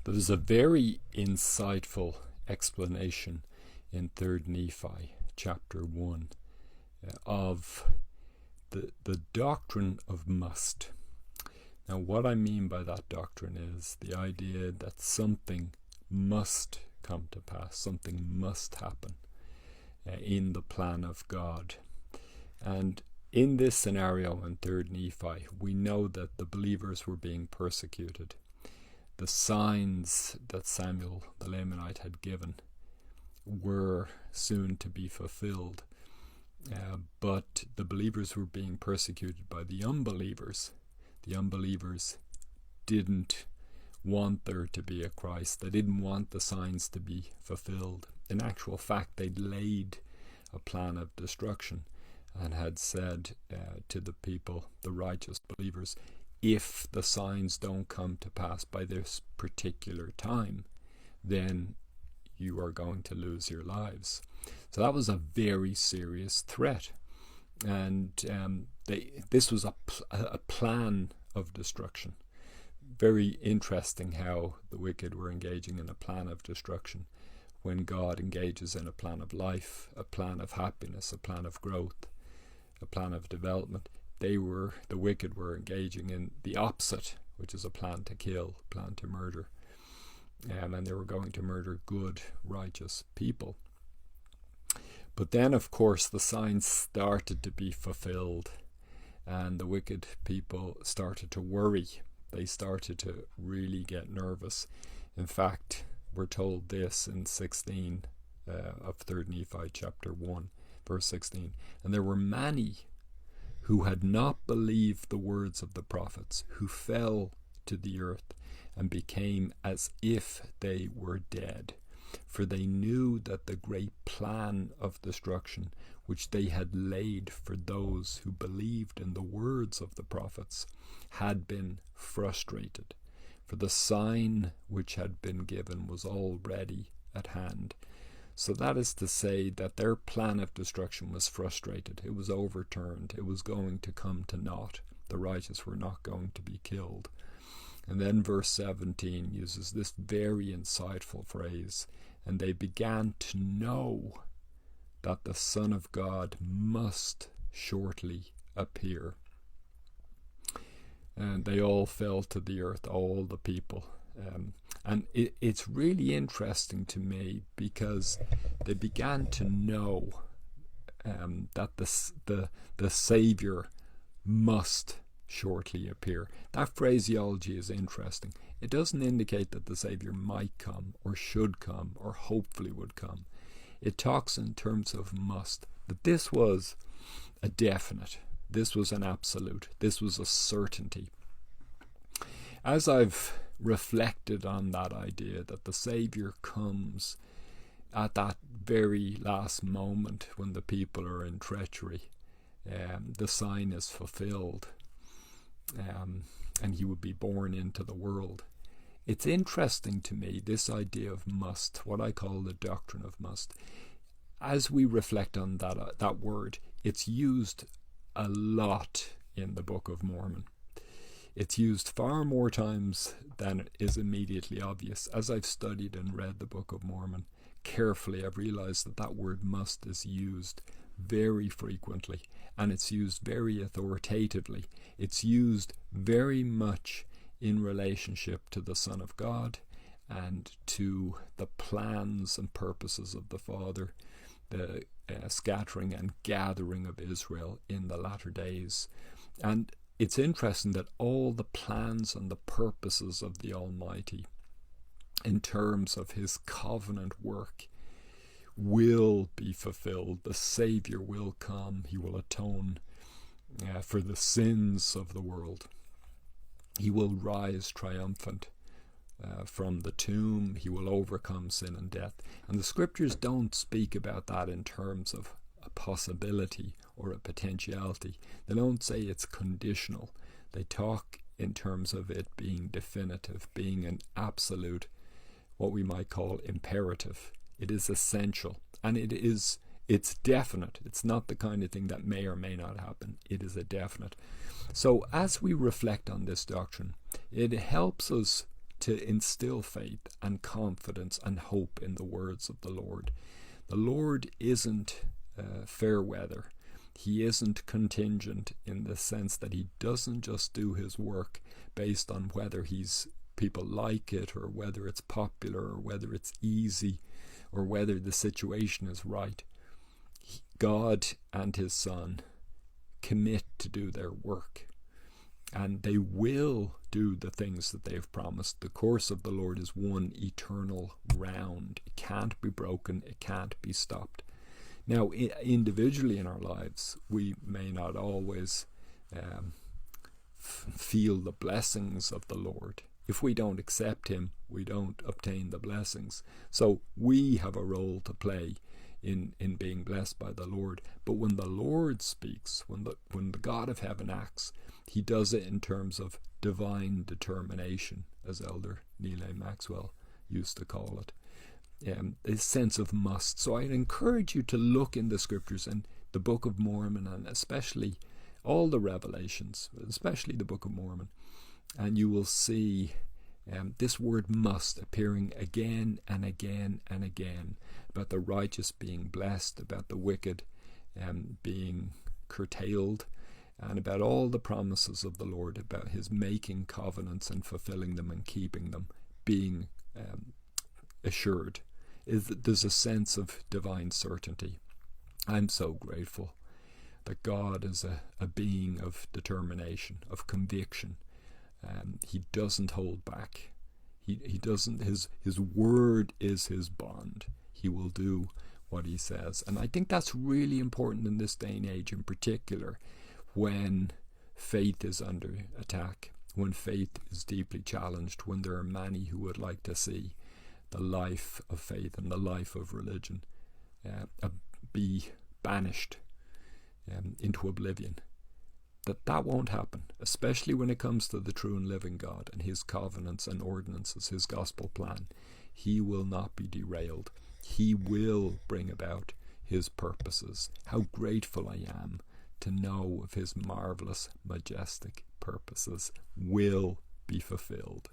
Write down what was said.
There's a very insightful explanation in 3rd Nephi chapter 1 of the doctrine of must. Now, what I mean by that doctrine is the idea that something must come to pass, something must happen in the plan of God. And in this scenario in 3rd Nephi, we know that the believers were being persecuted. The signs that Samuel the Lamanite had given were soon to be fulfilled. But the believers were being persecuted by the unbelievers. The unbelievers didn't want there to be a Christ. They didn't want the signs to be fulfilled. In actual fact, they'd laid a plan of destruction and had said to the people, the righteous believers, if the signs don't come to pass by this particular time, then you are going to lose your lives. So that was a very serious threat. And this was a plan of destruction. Very interesting how the wicked were engaging in a plan of destruction when God engages in a plan of life, a plan of happiness, a plan of growth, a plan of development. The wicked were engaging in the opposite, which is a plan to kill, a plan to murder. And they were going to murder good, righteous people. But then, of course, the signs started to be fulfilled, and the wicked people started to worry. They started to really get nervous. In fact, we're told this in 16 of 3rd Nephi chapter 1, verse 16. And there were many who had not believed the words of the prophets, who fell to the earth and became as if they were dead. For they knew that the great plan of destruction which they had laid for those who believed in the words of the prophets had been frustrated. For the sign which had been given was already at hand. So that is to say that their plan of destruction was frustrated. It was overturned. It was going to come to naught. The righteous were not going to be killed. And then verse 17 uses this very insightful phrase, and they began to know that the Son of God must shortly appear. And they all fell to the earth, all the people. And it's really interesting to me because they began to know that the Savior must shortly appear. That phraseology is interesting. It doesn't indicate that the Savior might come or should come or hopefully would come. It talks in terms of must. But this was a definite. This was an absolute. This was a certainty. As I've reflected on that idea that the Savior comes at that very last moment when the people are in treachery, the sign is fulfilled, and he would be born into the world. It's interesting to me, this idea of must, what I call the doctrine of must. As we reflect on that word, it's used a lot in the Book of Mormon. It's used far more times than is immediately obvious. As I've studied and read the Book of Mormon carefully, I've realized that word must is used very frequently, and it's used very authoritatively. It's used very much in relationship to the Son of God and to the plans and purposes of the Father, the scattering and gathering of Israel in the latter days. And it's interesting that all the plans and the purposes of the Almighty in terms of his covenant work will be fulfilled. The Savior will come. He will atone for the sins of the world. He will rise triumphant from the tomb. He will overcome sin and death. And the scriptures don't speak about that in terms of a possibility or a potentiality. They don't say it's conditional. They talk in terms of it being definitive, being an absolute, what we might call imperative. It is essential, and it's definite. It's not the kind of thing that may or may not happen. It is a definite. So as we reflect on this doctrine, it helps us to instill faith and confidence and hope in the words of the Lord. The Lord isn't fair weather. He isn't contingent in the sense that he doesn't just do his work based on whether people like it, or whether it's popular, or whether it's easy, or whether the situation is right. God and his Son commit to do their work, and they will do the things that they've promised. The course of the Lord is one eternal round. It can't be broken. It can't be stopped. Now, individually in our lives, we may not always feel the blessings of the Lord. If we don't accept him, we don't obtain the blessings. So we have a role to play in being blessed by the Lord. But when the Lord speaks, when the God of heaven acts, he does it in terms of divine determination, as Elder Neil A. Maxwell used to call it. A sense of must. So I'd encourage you to look in the scriptures and the Book of Mormon, and especially all the Revelations, especially the Book of Mormon, and you will see this word must appearing again and again and again, about the righteous being blessed, about the wicked being curtailed, and about all the promises of the Lord, about his making covenants and fulfilling them and keeping them, being assured. There's a sense of divine certainty. I'm so grateful that God is a being of determination, of conviction. He doesn't hold back. He doesn't. His word is his bond. He will do what he says. And I think that's really important in this day and age, in particular, when faith is under attack, when faith is deeply challenged, when there are many who would like to see the life of faith and the life of religion be banished into oblivion. That won't happen, especially when it comes to the true and living God and his covenants and ordinances, his gospel plan. He will not be derailed. He will bring about his purposes. How grateful I am to know of his marvelous, majestic purposes will be fulfilled.